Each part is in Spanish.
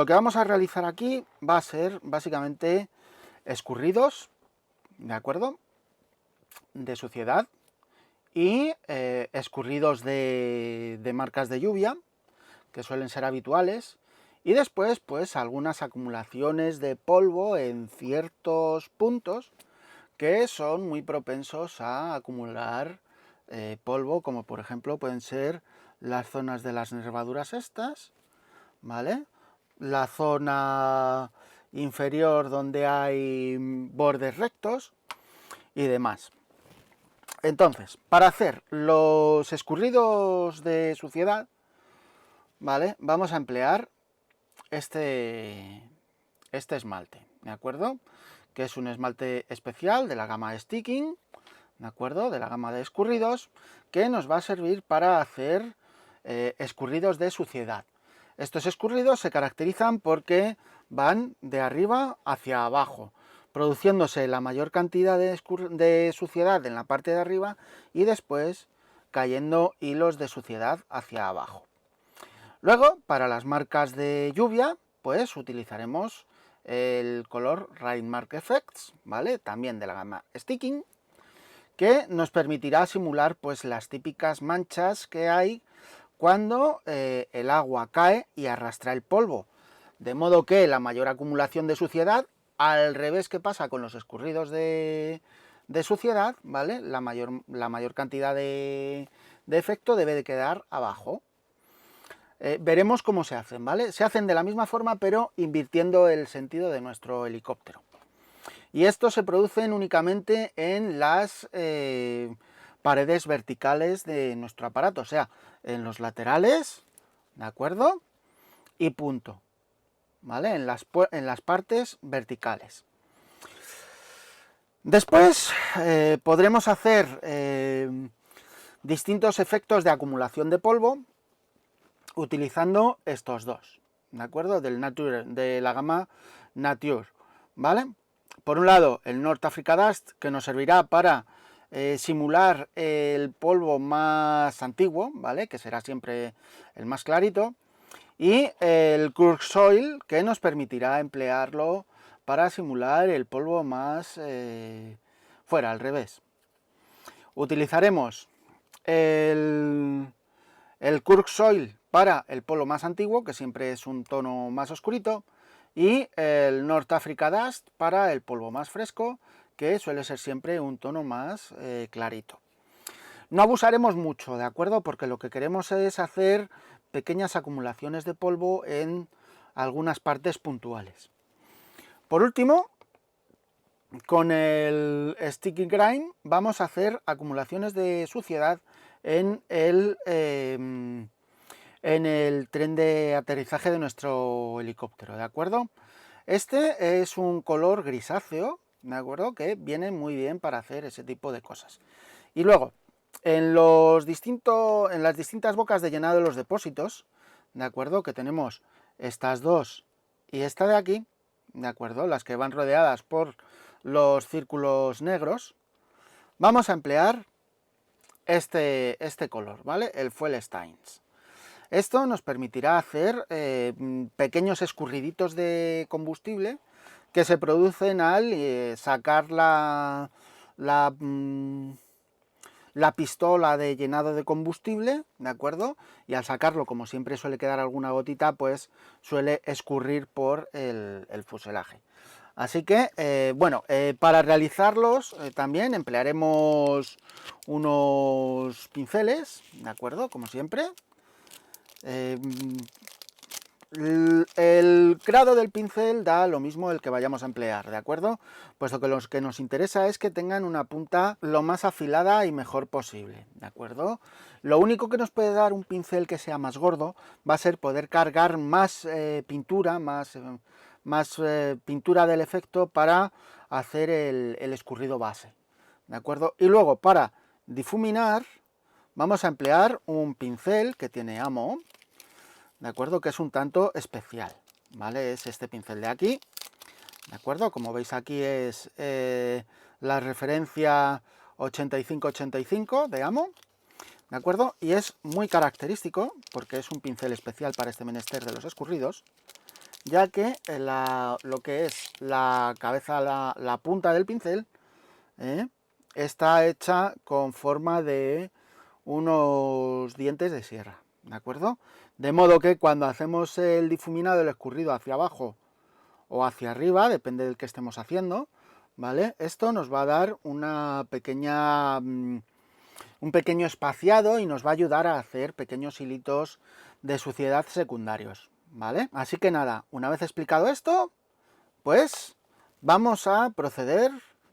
lo que vamos a realizar aquí va a ser básicamente escurridos, ¿de acuerdo?, de suciedad y escurridos de marcas de lluvia, que suelen ser habituales, y después pues algunas acumulaciones de polvo en ciertos puntos que son muy propensos a acumular polvo, como por ejemplo pueden ser las zonas de las nervaduras estas, ¿vale?, la zona inferior donde hay bordes rectos y demás. Entonces, para hacer los escurridos de suciedad, ¿vale?, vamos a emplear este esmalte, ¿de acuerdo?, que es un esmalte especial de la gama Sticking, ¿de acuerdo?, de la gama de escurridos, que nos va a servir para hacer escurridos de suciedad. Estos escurridos se caracterizan porque van de arriba hacia abajo, produciéndose la mayor cantidad de suciedad en la parte de arriba y después cayendo hilos de suciedad hacia abajo. Luego, para las marcas de lluvia, pues utilizaremos el color Rain Mark Effects, ¿vale?, también de la gama Sticking, que nos permitirá simular pues las típicas manchas que hay cuando el agua cae y arrastra el polvo, de modo que la mayor acumulación de suciedad, al revés que pasa con los escurridos de suciedad, ¿vale?, la mayor cantidad de efecto debe de quedar abajo. Veremos cómo se hacen, ¿vale? Se hacen de la misma forma, pero invirtiendo el sentido de nuestro helicóptero. Y estos se producen únicamente en las paredes verticales de nuestro aparato, o sea, en los laterales, ¿de acuerdo?, y punto, ¿vale?, en las partes verticales. Después podremos hacer distintos efectos de acumulación de polvo utilizando estos dos, ¿de acuerdo?, de la gama Nature, ¿vale? Por un lado, el North Africa Dust, que nos servirá para simular el polvo más antiguo, ¿vale?, que será siempre el más clarito, y el Cork Soil, que nos permitirá emplearlo para simular el polvo más fuera, al revés. Utilizaremos el Cork Soil para el polvo más antiguo, que siempre es un tono más oscurito, y el North Africa Dust para el polvo más fresco, que suele ser siempre un tono más clarito. No abusaremos mucho, ¿de acuerdo?, porque lo que queremos es hacer pequeñas acumulaciones de polvo en algunas partes puntuales. Por último, con el Sticky Grind vamos a hacer acumulaciones de suciedad en el tren de aterrizaje de nuestro helicóptero, ¿de acuerdo? Este es un color grisáceo, ¿de acuerdo?, que viene muy bien para hacer ese tipo de cosas. Y luego, en las distintas bocas de llenado de los depósitos, ¿de acuerdo?, que tenemos estas dos y esta de aquí, ¿de acuerdo?, las que van rodeadas por los círculos negros, vamos a emplear este color, ¿vale?, el Fuel Stains. Esto nos permitirá hacer pequeños escurriditos de combustible que se producen al sacar la pistola de llenado de combustible, ¿de acuerdo? Y al sacarlo, como siempre suele quedar alguna gotita, pues suele escurrir por el fuselaje. Así que, bueno, para realizarlos también emplearemos unos pinceles, ¿de acuerdo?, como siempre. El grado del pincel da lo mismo el que vayamos a emplear, ¿de acuerdo? Puesto que lo que nos interesa es que tengan una punta lo más afilada y mejor posible, ¿de acuerdo? Lo único que nos puede dar un pincel que sea más gordo va a ser poder cargar más pintura, más pintura del efecto para hacer el escurrido base, ¿de acuerdo? Y luego, para difuminar, vamos a emplear un pincel que tiene Amo, ¿de acuerdo?, que es un tanto especial, ¿vale? Es este pincel de aquí, ¿de acuerdo? Como veis aquí es la referencia 8585 de Amo, ¿de acuerdo? Y es muy característico porque es un pincel especial para este menester de los escurridos, ya que lo que es la cabeza, la punta del pincel, está hecha con forma de unos dientes de sierra, ¿de acuerdo? De modo que cuando hacemos el difuminado, el escurrido hacia abajo o hacia arriba, depende del que estemos haciendo, ¿vale? Esto nos va a dar una pequeña, un pequeño espaciado y nos va a ayudar a hacer pequeños hilitos de suciedad secundarios, ¿vale? Así que nada, una vez explicado esto, pues vamos a proceder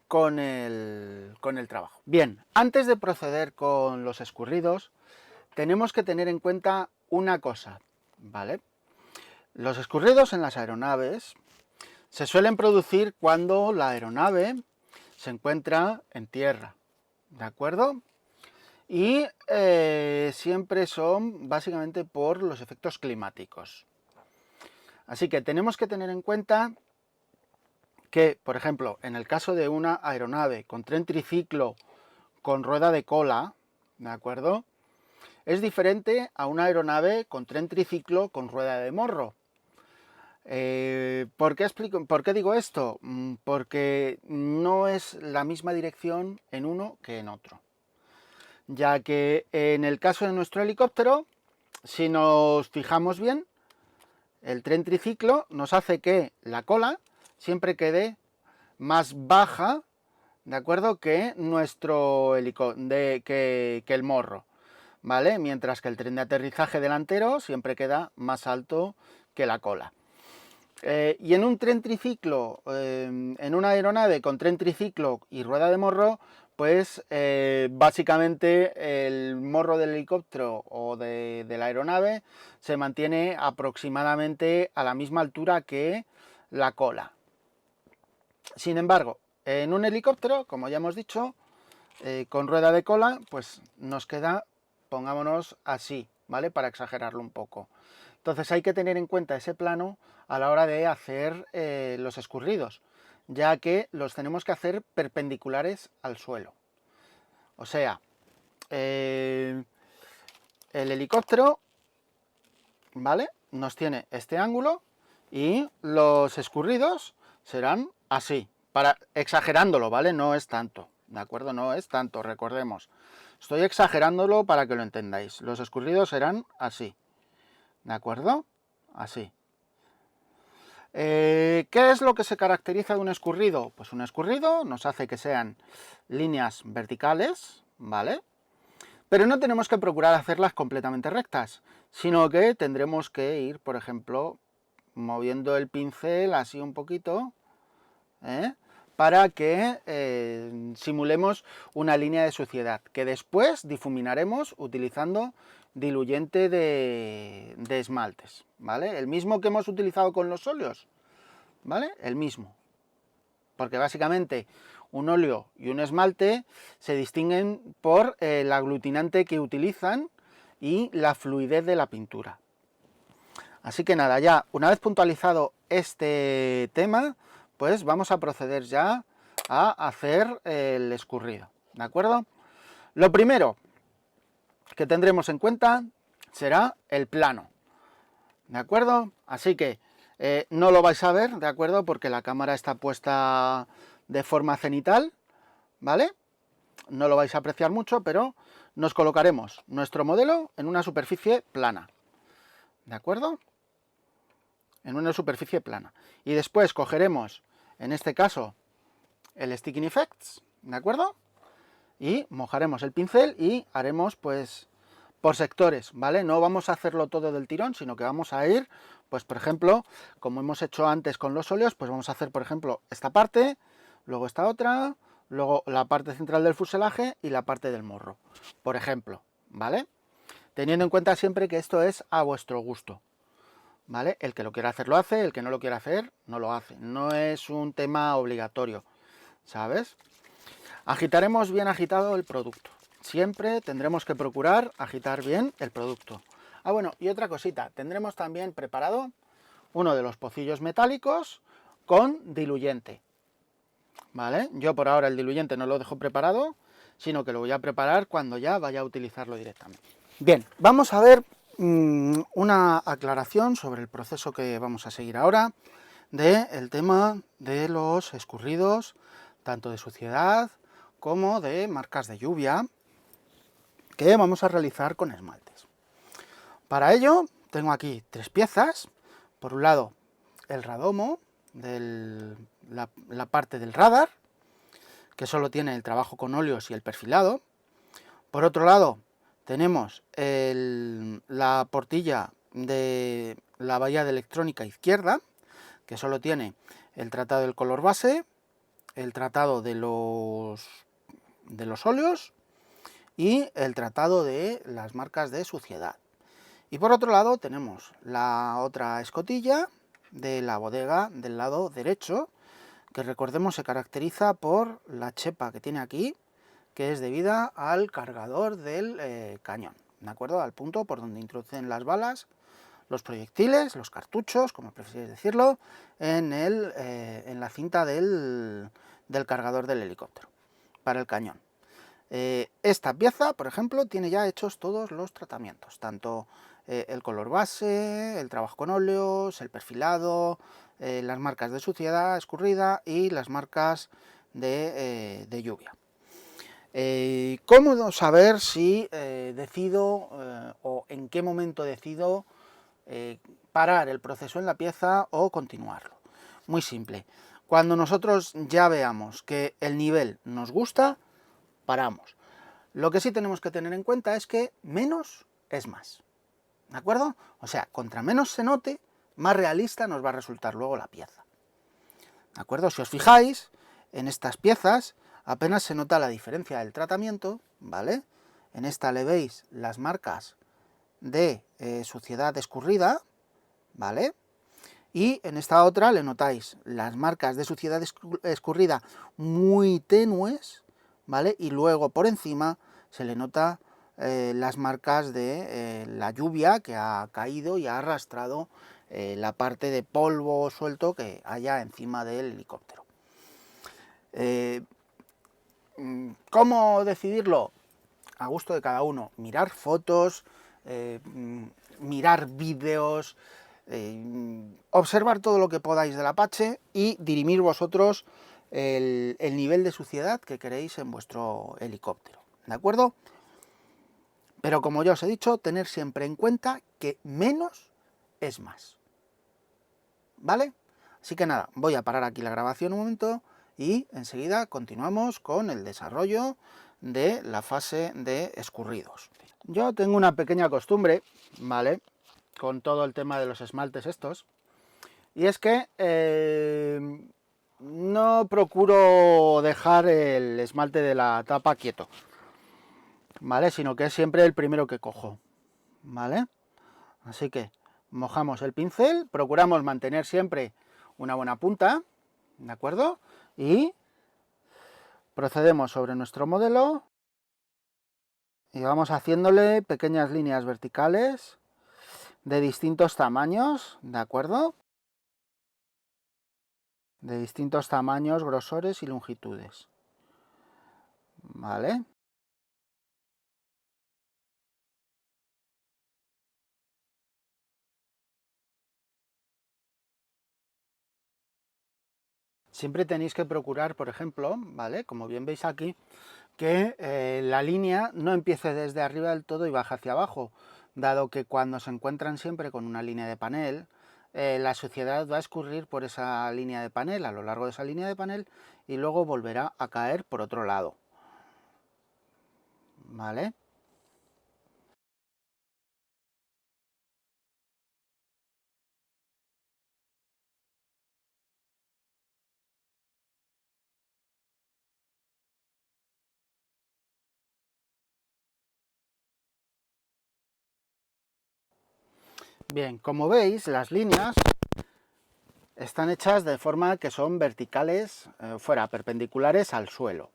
con el trabajo. Bien, antes de proceder con los escurridos, tenemos que tener en cuenta una cosa, ¿vale? Los escurridos en las aeronaves se suelen producir cuando la aeronave se encuentra en tierra, ¿de acuerdo? Y siempre son básicamente por los efectos climáticos. Así que tenemos que tener en cuenta que, por ejemplo, en el caso de una aeronave con tren triciclo con rueda de cola, ¿de acuerdo? Es diferente a una aeronave con tren triciclo con rueda de morro. ¿Por qué digo esto? Porque no es la misma dirección en uno que en otro. Ya que en el caso de nuestro helicóptero, si nos fijamos bien, el tren triciclo nos hace que la cola siempre quede más baja, ¿de acuerdo?, que que el morro, ¿vale? Mientras que el tren de aterrizaje delantero siempre queda más alto que la cola. Y en un tren triciclo, en una aeronave con tren triciclo y rueda de morro, pues básicamente el morro del helicóptero o de la aeronave se mantiene aproximadamente a la misma altura que la cola. Sin embargo, en un helicóptero, como ya hemos dicho, con rueda de cola, pues nos queda, pongámonos así, ¿vale? Para exagerarlo un poco. Entonces hay que tener en cuenta ese plano a la hora de hacer los escurridos, ya que los tenemos que hacer perpendiculares al suelo. O sea, el helicóptero, ¿vale?, nos tiene este ángulo y los escurridos serán así, exagerándolo, ¿vale? No es tanto, ¿de acuerdo? No es tanto, recordemos. Estoy exagerándolo para que lo entendáis. Los escurridos serán así, ¿de acuerdo? Así. ¿Qué es lo que se caracteriza de un escurrido? Pues un escurrido nos hace que sean líneas verticales, ¿vale? Pero no tenemos que procurar hacerlas completamente rectas, sino que tendremos que ir, por ejemplo, moviendo el pincel así un poquito, para que simulemos una línea de suciedad, que después difuminaremos utilizando diluyente de esmaltes, ¿vale? El mismo que hemos utilizado con los óleos, ¿vale? El mismo. Porque básicamente un óleo y un esmalte se distinguen por el aglutinante que utilizan y la fluidez de la pintura. Así que nada, ya una vez puntualizado este tema, pues vamos a proceder ya a hacer el escurrido, ¿de acuerdo? Lo primero que tendremos en cuenta será el plano, ¿de acuerdo? Así que no lo vais a ver, ¿de acuerdo? Porque la cámara está puesta de forma cenital, ¿vale? No lo vais a apreciar mucho, pero nos colocaremos nuestro modelo en una superficie plana, ¿de acuerdo? En una superficie plana. Y después cogeremos, en este caso, el Sticking Effects, ¿de acuerdo? Y mojaremos el pincel y haremos, pues, por sectores, ¿vale? No vamos a hacerlo todo del tirón, sino que vamos a ir, pues, por ejemplo, como hemos hecho antes con los óleos, pues vamos a hacer, por ejemplo, esta parte, luego esta otra, luego la parte central del fuselaje y la parte del morro, por ejemplo, ¿vale? Teniendo en cuenta siempre que esto es a vuestro gusto, ¿vale? El que lo quiera hacer lo hace, el que no lo quiera hacer no lo hace. No es un tema obligatorio, ¿sabes? Agitaremos bien agitado el producto. Siempre tendremos que procurar agitar bien el producto. Ah, bueno, y otra cosita, tendremos también preparado uno de los pocillos metálicos con diluyente, ¿vale? Yo por ahora el diluyente no lo dejo preparado, sino que lo voy a preparar cuando ya vaya a utilizarlo directamente. Bien, vamos a ver una aclaración sobre el proceso que vamos a seguir ahora del tema de los escurridos, tanto de suciedad como de marcas de lluvia, que vamos a realizar con esmaltes. Para ello tengo aquí 3 piezas. Por un lado, el radomo, la parte del radar, que solo tiene el trabajo con óleos y el perfilado. Por otro lado, tenemos la portilla de la bahía de electrónica izquierda, que solo tiene el tratado del color base, el tratado de los óleos y el tratado de las marcas de suciedad. Y por otro lado tenemos la otra escotilla de la bodega del lado derecho, que recordemos se caracteriza por la chepa que tiene aquí, que es debida al cargador del cañón, ¿de acuerdo? Al punto por donde introducen las balas, los proyectiles, los cartuchos, como prefieres decirlo, en la cinta del cargador del helicóptero, para el cañón. Esta pieza, por ejemplo, tiene ya hechos todos los tratamientos, tanto el color base, el trabajo con óleos, el perfilado, las marcas de suciedad escurrida y las marcas de lluvia. ¿Cómo saber si decido o en qué momento decido parar el proceso en la pieza o continuarlo? Muy simple. Cuando nosotros ya veamos que el nivel nos gusta, paramos. Lo que sí tenemos que tener en cuenta es que menos es más, ¿de acuerdo? O sea, contra menos se note, más realista nos va a resultar luego la pieza, ¿de acuerdo? Si os fijáis, en estas piezas apenas se nota la diferencia del tratamiento, ¿vale? En esta le veis las marcas de suciedad escurrida, ¿vale? Y en esta otra le notáis las marcas de suciedad escurrida muy tenues, ¿vale? Y luego por encima se le nota las marcas de la lluvia que ha caído y ha arrastrado la parte de polvo suelto que haya encima del helicóptero. ¿Cómo decidirlo? A gusto de cada uno. Mirar fotos, mirar vídeos, observar todo lo que podáis del Apache y dirimir vosotros el nivel de suciedad que queréis en vuestro helicóptero, ¿de acuerdo? Pero como ya os he dicho, tener siempre en cuenta que menos es más, ¿vale? Así que nada, voy a parar aquí la grabación un momento y enseguida continuamos con el desarrollo de la fase de escurridos. Yo tengo una pequeña costumbre, ¿vale?, con todo el tema de los esmaltes estos, y es que no procuro dejar el esmalte de la tapa quieto, ¿vale?, sino que es siempre el primero que cojo, ¿vale? Así que mojamos el pincel, procuramos mantener siempre una buena punta, ¿de acuerdo? Y procedemos sobre nuestro modelo y vamos haciéndole pequeñas líneas verticales de distintos tamaños, ¿de acuerdo? De distintos tamaños, grosores y longitudes, ¿vale? Siempre tenéis que procurar, por ejemplo, ¿vale?, como bien veis aquí, que la línea no empiece desde arriba del todo y baje hacia abajo, dado que cuando se encuentran siempre con una línea de panel, la suciedad va a escurrir por esa línea de panel, a lo largo de esa línea de panel, y luego volverá a caer por otro lado, ¿vale? Bien, como veis, las líneas están hechas de forma que son verticales, perpendiculares al suelo,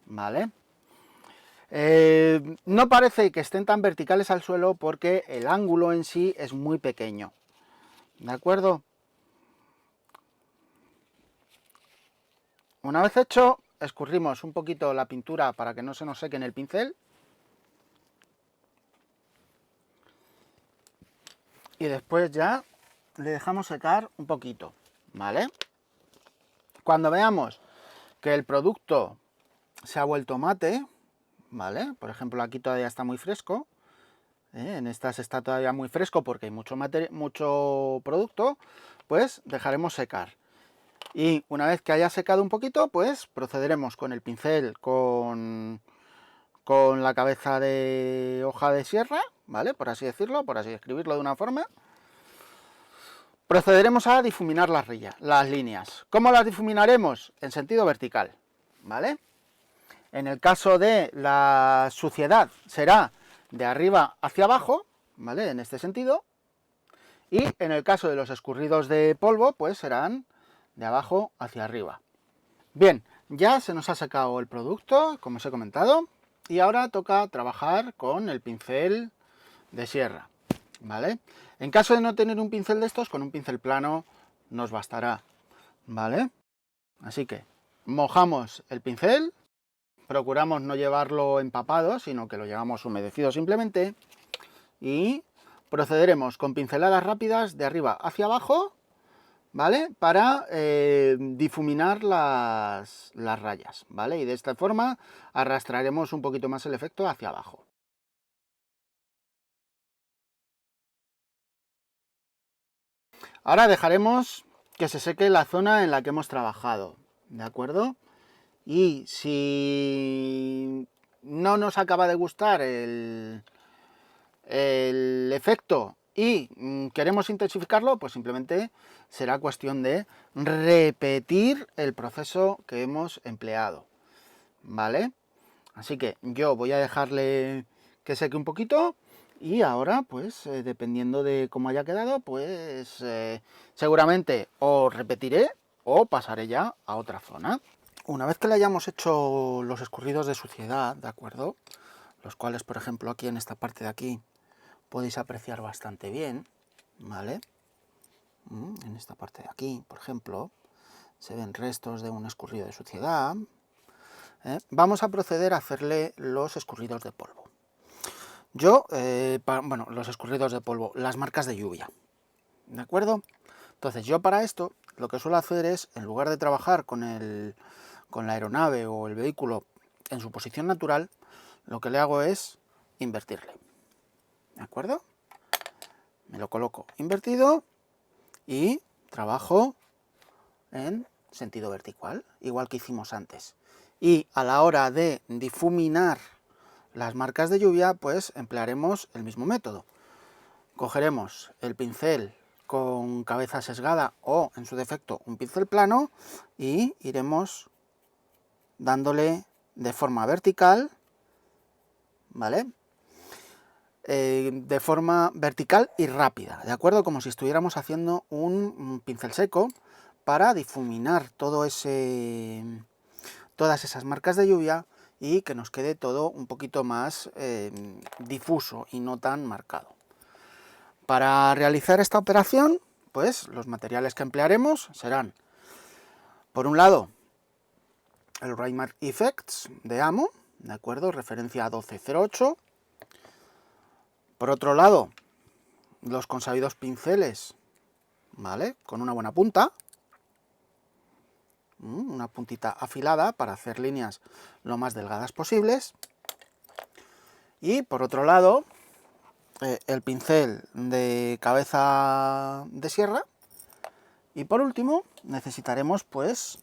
¿vale? No parece que estén tan verticales al suelo porque el ángulo en sí es muy pequeño, ¿de acuerdo? Una vez hecho, escurrimos un poquito la pintura para que no se nos seque en el pincel. y después ya le dejamos secar un poquito, ¿vale? Cuando veamos que el producto se ha vuelto mate, ¿vale? Por ejemplo, aquí todavía está muy fresco, en estas está todavía muy fresco porque hay mucho producto, pues dejaremos secar. Y una vez que haya secado un poquito, pues procederemos con el pincel, con la cabeza de hoja de sierra, ¿vale? Por así decirlo, por así escribirlo de una forma. Procederemos a difuminar las líneas. ¿Cómo las difuminaremos? En sentido vertical, ¿vale? En el caso de la suciedad será de arriba hacia abajo, ¿vale? En este sentido. Y en el caso de los escurridos de polvo, pues serán de abajo hacia arriba. Bien, ya se nos ha secado el producto, como os he comentado, y ahora toca trabajar con el pincel de sierra, ¿vale? En caso de no tener un pincel de estos, con un pincel plano nos bastará, ¿vale? Así que mojamos el pincel, procuramos no llevarlo empapado, sino que lo llevamos humedecido simplemente, y procederemos con pinceladas rápidas de arriba hacia abajo, ¿vale? Para difuminar las rayas, ¿vale? Y de esta forma arrastraremos un poquito más el efecto hacia abajo. Ahora dejaremos que se seque la zona en la que hemos trabajado, ¿de acuerdo? Y si no nos acaba de gustar el efecto y queremos intensificarlo, pues simplemente será cuestión de repetir el proceso que hemos empleado, ¿vale? Así que yo voy a dejarle que seque un poquito y ahora, pues, dependiendo de cómo haya quedado, pues seguramente o repetiré o pasaré ya a otra zona. Una vez que le hayamos hecho los escurridos de suciedad, ¿de acuerdo? Los cuales, por ejemplo, aquí en esta parte de aquí podéis apreciar bastante bien, ¿vale? En esta parte de aquí, por ejemplo, se ven restos de un escurrido de suciedad. Vamos a proceder a hacerle los escurridos de polvo. Yo, bueno, los escurridos de polvo, las marcas de lluvia, ¿de acuerdo? Entonces yo para esto lo que suelo hacer es, en lugar de trabajar con la aeronave o el vehículo en su posición natural, lo que le hago es invertirle, ¿de acuerdo? Me lo coloco invertido y trabajo en sentido vertical, igual que hicimos antes. Y a la hora de difuminar las marcas de lluvia, pues emplearemos el mismo método. Cogeremos el pincel con cabeza sesgada o, en su defecto, un pincel plano y iremos dándole de forma vertical, ¿vale? De forma vertical y rápida, ¿de acuerdo? Como si estuviéramos haciendo un pincel seco para difuminar todas esas marcas de lluvia y que nos quede todo un poquito más difuso y no tan marcado. Para realizar esta operación, pues los materiales que emplearemos serán, por un lado, el Raymark Effects de Amo, ¿de acuerdo? Referencia 1208. Por otro lado, los consabidos pinceles, ¿vale? Con una buena punta, una puntita afilada para hacer líneas lo más delgadas posibles. Y por otro lado, el pincel de cabeza de sierra. Y por último, necesitaremos pues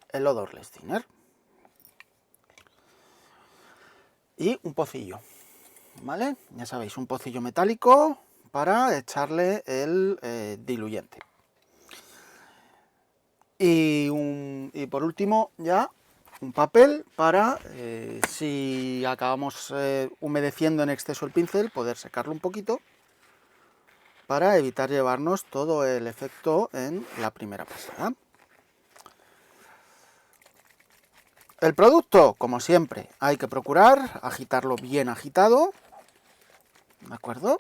el odorless thinner y un pocillo, ¿vale? Ya sabéis, un pocillo metálico para echarle el diluyente. Y por último ya un papel para, si acabamos humedeciendo en exceso el pincel, poder secarlo un poquito para evitar llevarnos todo el efecto en la primera pasada. El producto, como siempre, hay que procurar agitarlo bien agitado, ¿de acuerdo?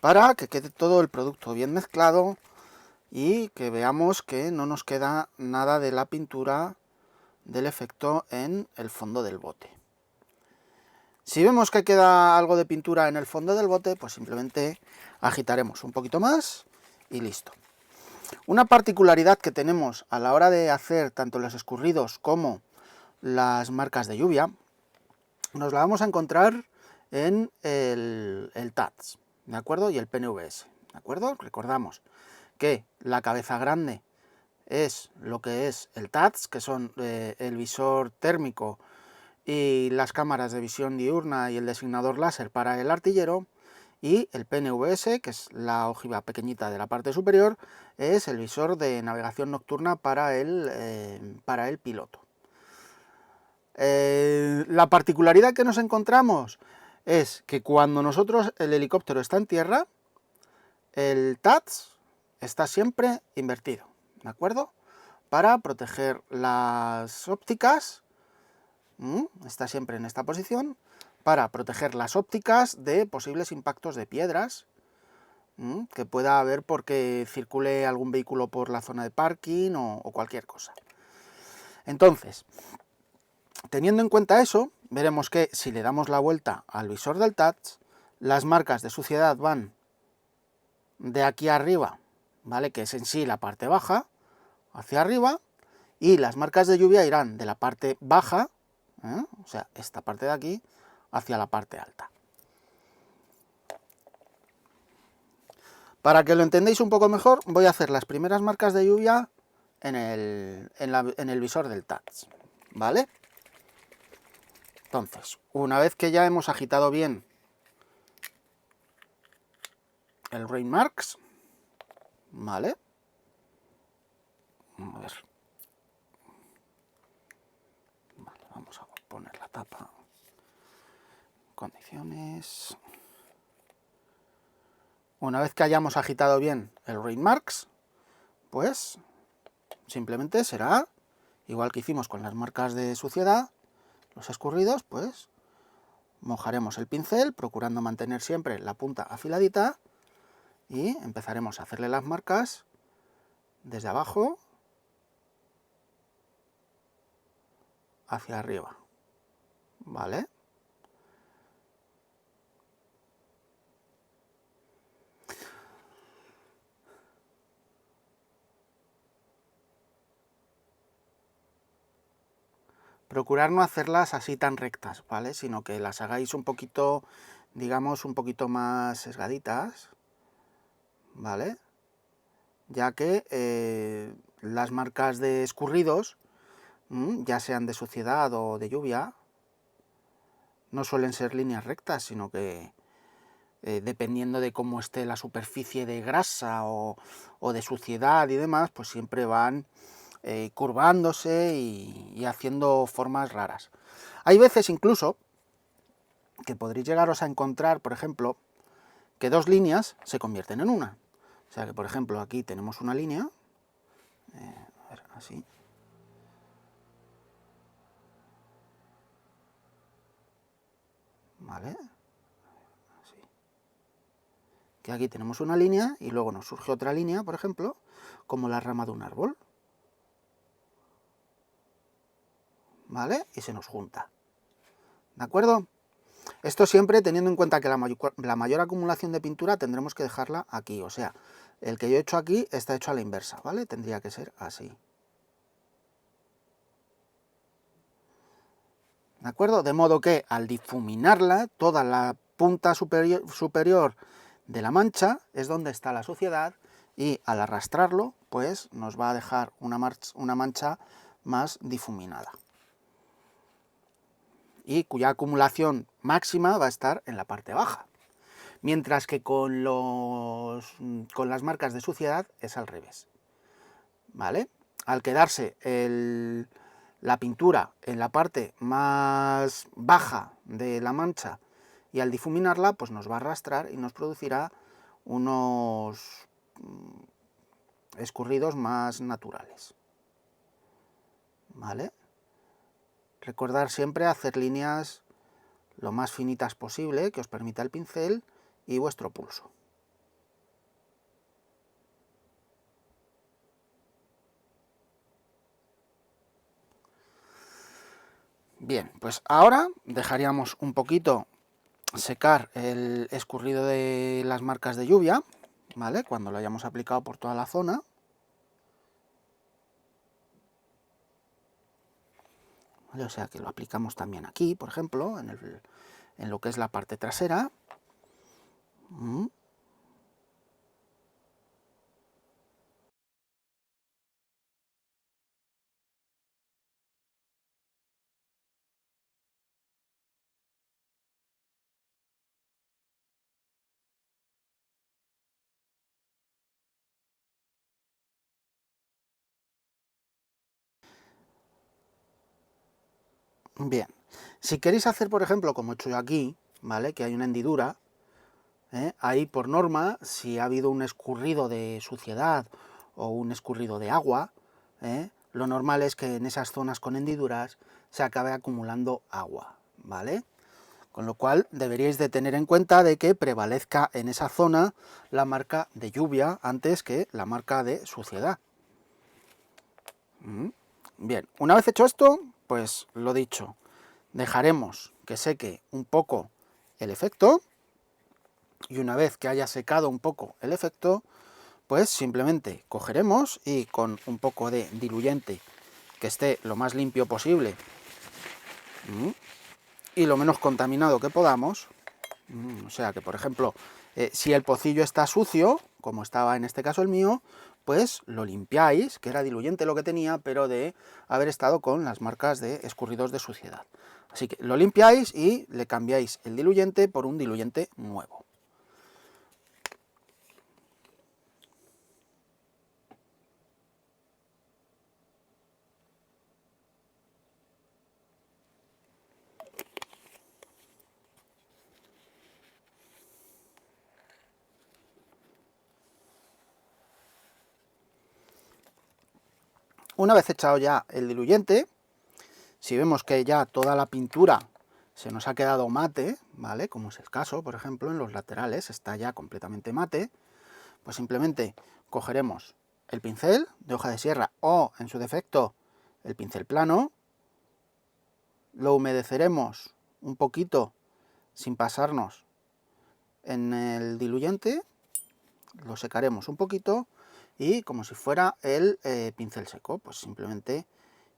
Para que quede todo el producto bien mezclado y que veamos que no nos queda nada de la pintura del efecto en el fondo del bote. Si vemos que queda algo de pintura en el fondo del bote, pues simplemente agitaremos un poquito más y listo. Una particularidad que tenemos a la hora de hacer tanto los escurridos como las marcas de lluvia, nos la vamos a encontrar en el TATS, ¿de acuerdo? Y el PNVS, ¿de acuerdo? Recordamos que la cabeza grande es lo que es el TATS, que son el visor térmico y las cámaras de visión diurna y el designador láser para el artillero, y el PNVS, que es la ojiva pequeñita de la parte superior, es el visor de navegación nocturna para el piloto. La particularidad que nos encontramos es que cuando el helicóptero está en tierra, el TATS está siempre invertido, ¿de acuerdo? Para proteger las ópticas, está siempre en esta posición, para proteger las ópticas de posibles impactos de piedras que pueda haber porque circule algún vehículo por la zona de parking o cualquier cosa. Entonces, teniendo en cuenta eso, veremos que si le damos la vuelta al visor del TATS, las marcas de suciedad van de aquí arriba, ¿vale? Que es en sí la parte baja, hacia arriba, y las marcas de lluvia irán de la parte baja, o sea, esta parte de aquí, hacia la parte alta. Para que lo entendáis un poco mejor, voy a hacer las primeras marcas de lluvia en el visor del TATS, ¿vale? Entonces, una vez que ya hemos agitado bien el Rain Marks, ¿vale? A ver. Vale, vamos a poner la tapa. Condiciones. Una vez que hayamos agitado bien el Rain Marks, pues simplemente será igual que hicimos con las marcas de suciedad, los escurridos, pues mojaremos el pincel procurando mantener siempre la punta afiladita y empezaremos a hacerle las marcas desde abajo hacia arriba, ¿vale? Procurar no hacerlas así tan rectas, ¿vale? Sino que las hagáis un poquito, digamos, un poquito más sesgaditas, ¿vale? Ya que las marcas de escurridos, ya sean de suciedad o de lluvia, no suelen ser líneas rectas, sino que dependiendo de cómo esté la superficie de grasa o de suciedad y demás, pues siempre van curvándose y haciendo formas raras. Hay veces incluso que podréis llegaros a encontrar, por ejemplo, que dos líneas se convierten en una. O sea que, por ejemplo, aquí tenemos una línea, a ver, así. ¿Vale? Así. Que aquí tenemos una línea y luego nos surge otra línea, por ejemplo, como la rama de un árbol. ¿Vale? Y se nos junta. ¿De acuerdo? Esto siempre teniendo en cuenta que la mayor acumulación de pintura tendremos que dejarla aquí, o sea, el que yo he hecho aquí está hecho a la inversa, ¿vale? Tendría que ser así. ¿De acuerdo? De modo que al difuminarla, toda la punta superior de la mancha es donde está la suciedad y al arrastrarlo, pues nos va a dejar una mancha más difuminada. Y cuya acumulación máxima va a estar en la parte baja. Mientras que con las marcas de suciedad es al revés, ¿vale? Al quedarse la pintura en la parte más baja de la mancha y al difuminarla, pues nos va a arrastrar y nos producirá unos escurridos más naturales, ¿vale? Recordar siempre hacer líneas lo más finitas posible que os permita el pincel y vuestro pulso. Bien, pues ahora dejaríamos un poquito secar el escurrido de las marcas de lluvia, ¿vale? Cuando lo hayamos aplicado por toda la zona. ¿Vale? O sea que lo aplicamos también aquí, por ejemplo, en lo que es la parte trasera. Bien, si queréis hacer, por ejemplo, como he hecho yo aquí, ¿vale? Que hay una hendidura, ahí por norma, si ha habido un escurrido de suciedad o un escurrido de agua, lo normal es que en esas zonas con hendiduras se acabe acumulando agua, ¿vale? Con lo cual deberíais de tener en cuenta de que prevalezca en esa zona la marca de lluvia antes que la marca de suciedad. Bien, una vez hecho esto, pues lo dicho, dejaremos que seque un poco el efecto y una vez que haya secado un poco el efecto, pues simplemente cogeremos y con un poco de diluyente que esté lo más limpio posible y lo menos contaminado que podamos, o sea que por ejemplo, si el pocillo está sucio, como estaba en este caso el mío, pues lo limpiáis, que era diluyente lo que tenía, pero de haber estado con las marcas de escurridos de suciedad. Así que lo limpiáis y le cambiáis el diluyente por un diluyente nuevo. Una vez echado ya el diluyente, si vemos que ya toda la pintura se nos ha quedado mate, ¿vale? Como es el caso, por ejemplo, en los laterales está ya completamente mate, pues simplemente cogeremos el pincel de hoja de sierra o, en su defecto, el pincel plano, lo humedeceremos un poquito sin pasarnos en el diluyente, lo secaremos un poquito y como si fuera el pincel seco, pues simplemente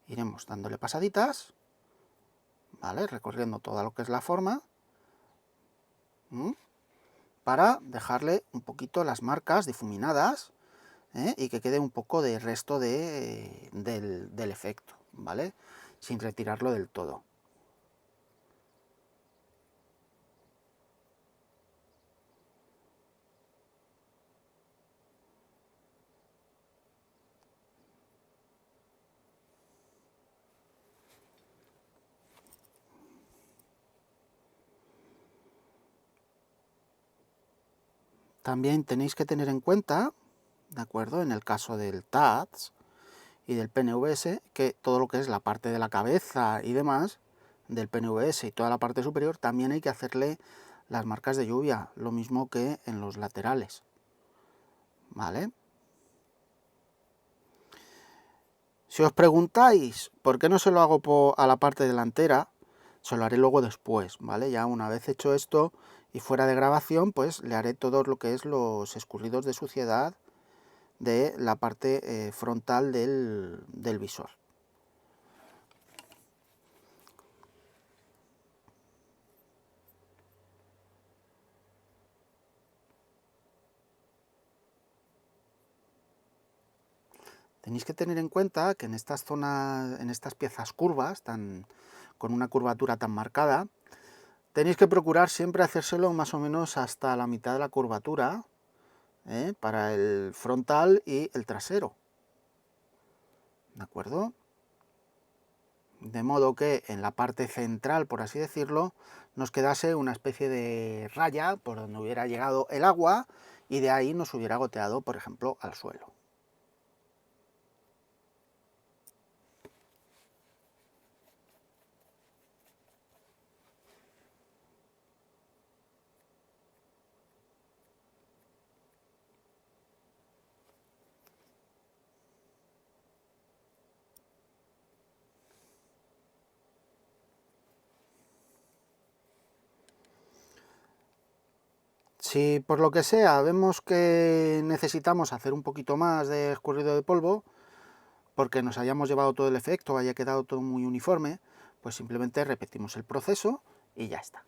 iremos dándole pasaditas, ¿vale? Recorriendo toda lo que es la forma, para dejarle un poquito las marcas difuminadas, y que quede un poco de resto del efecto, ¿vale? Sin retirarlo del todo. También tenéis que tener en cuenta, ¿de acuerdo? En el caso del TADS y del PNVS, que todo lo que es la parte de la cabeza y demás, del PNVS y toda la parte superior, también hay que hacerle las marcas de lluvia, lo mismo que en los laterales, ¿vale? Si os preguntáis por qué no se lo hago a la parte delantera, se lo haré luego después, ¿vale? Ya una vez hecho esto y fuera de grabación, pues le haré todo lo que es los escurridos de suciedad de la parte frontal del visor. Tenéis que tener en cuenta que en estas zonas, en estas piezas curvas, con una curvatura tan marcada, tenéis que procurar siempre hacérselo más o menos hasta la mitad de la curvatura, para el frontal y el trasero. ¿De acuerdo? De modo que en la parte central, por así decirlo, nos quedase una especie de raya por donde hubiera llegado el agua y de ahí nos hubiera goteado, por ejemplo, al suelo. Si por lo que sea vemos que necesitamos hacer un poquito más de escurrido de polvo, porque nos hayamos llevado todo el efecto, haya quedado todo muy uniforme, pues simplemente repetimos el proceso y ya está.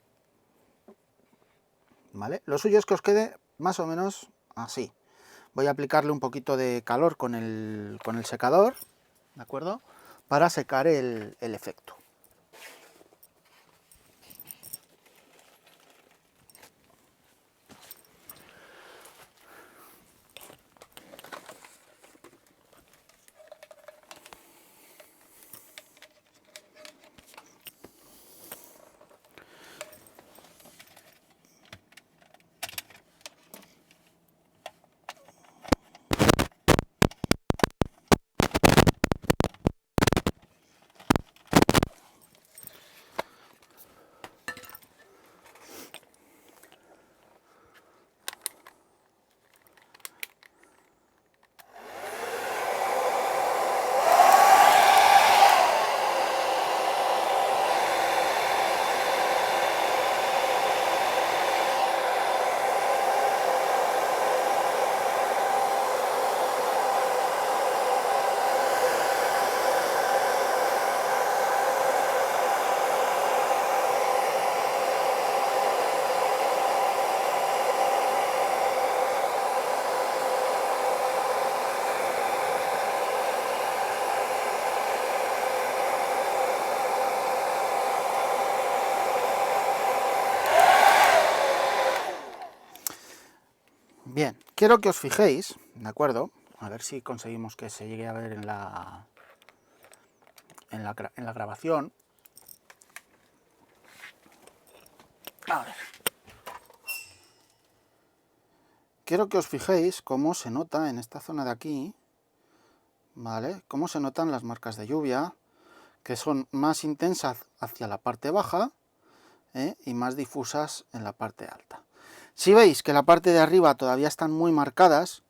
¿Vale? Lo suyo es que os quede más o menos así. Voy a aplicarle un poquito de calor con el secador, ¿de acuerdo? Para secar el efecto. Bien, quiero que os fijéis, ¿de acuerdo? A ver si conseguimos que se llegue a ver en la grabación. A ver. Quiero que os fijéis cómo se nota en esta zona de aquí, ¿vale? Cómo se notan las marcas de lluvia, que son más intensas hacia la parte baja, y más difusas en la parte alta. Si veis que la parte de arriba todavía están muy marcadas,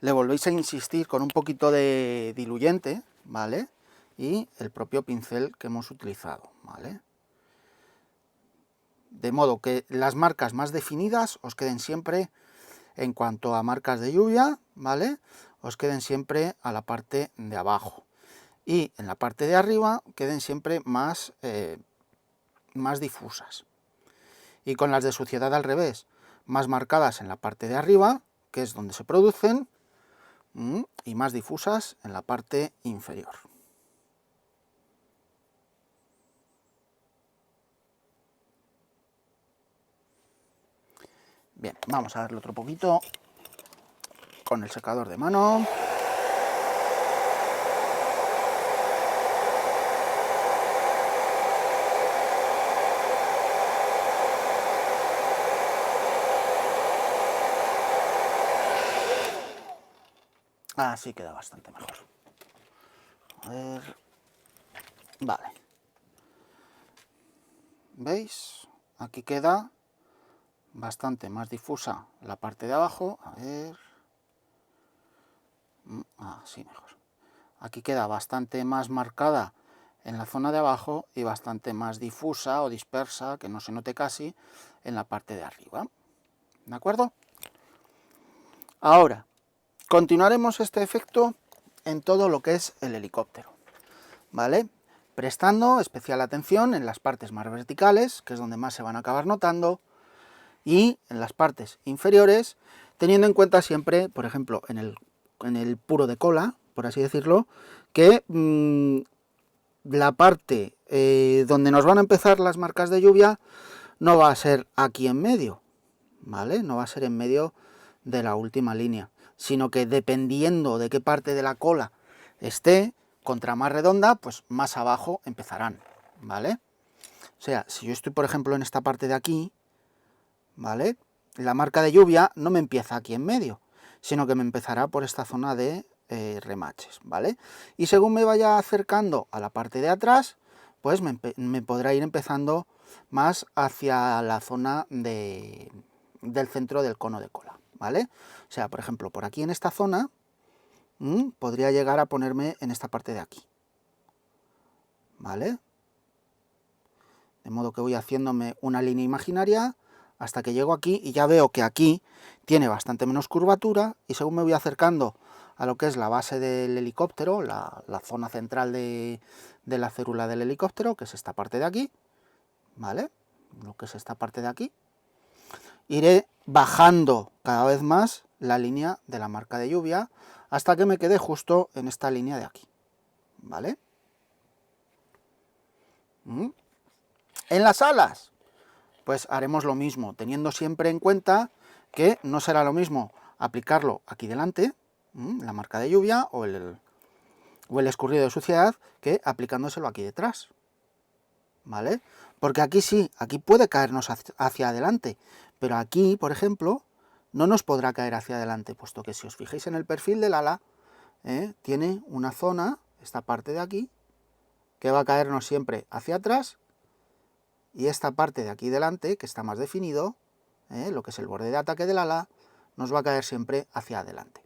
le volvéis a insistir con un poquito de diluyente, ¿vale? Y el propio pincel que hemos utilizado, ¿vale? De modo que las marcas más definidas os queden siempre, en cuanto a marcas de lluvia, ¿vale? Os queden siempre a la parte de abajo. Y en la parte de arriba queden siempre más difusas. Y con las de suciedad al revés, más marcadas en la parte de arriba, que es donde se producen, y más difusas en la parte inferior. Bien, vamos a darle otro poquito con el secador de mano. Así queda bastante mejor. A ver. Vale. ¿Veis? Aquí queda bastante más difusa la parte de abajo. A ver. Así mejor. Aquí queda bastante más marcada en la zona de abajo y bastante más difusa o dispersa, que no se note casi, en la parte de arriba. ¿De acuerdo? Ahora, continuaremos este efecto en todo lo que es el helicóptero, ¿vale? Prestando especial atención en las partes más verticales, que es donde más se van a acabar notando, y en las partes inferiores, teniendo en cuenta siempre, por ejemplo, en el puro de cola, por así decirlo, que la parte donde nos van a empezar las marcas de lluvia no va a ser aquí en medio, ¿vale? No va a ser en medio de la última línea, sino que dependiendo de qué parte de la cola esté, contra más redonda, pues más abajo empezarán, ¿vale? O sea, si yo estoy, por ejemplo, en esta parte de aquí, ¿vale? La marca de lluvia no me empieza aquí en medio, sino que me empezará por esta zona de remaches, ¿vale? Y según me vaya acercando a la parte de atrás, pues me podrá ir empezando más hacia la zona del centro del cono de cola, ¿vale? O sea, por ejemplo, por aquí en esta zona, podría llegar a ponerme en esta parte de aquí, ¿vale? De modo que voy haciéndome una línea imaginaria hasta que llego aquí y ya veo que aquí tiene bastante menos curvatura, y según me voy acercando a lo que es la base del helicóptero, la zona central de la célula del helicóptero, que es esta parte de aquí, ¿vale? Lo que es esta parte de aquí, iré bajando cada vez más la línea de la marca de lluvia hasta que me quede justo en esta línea de aquí, ¿vale? En las alas, pues haremos lo mismo, teniendo siempre en cuenta que no será lo mismo aplicarlo aquí delante, la marca de lluvia o el escurrido de suciedad, que aplicándoselo aquí detrás, ¿vale? Porque aquí sí, aquí puede caernos hacia adelante, pero aquí, por ejemplo, no nos podrá caer hacia adelante, puesto que si os fijáis en el perfil del ala, tiene una zona, esta parte de aquí, que va a caernos siempre hacia atrás, y esta parte de aquí delante, que está más definido, lo que es el borde de ataque del ala, nos va a caer siempre hacia adelante,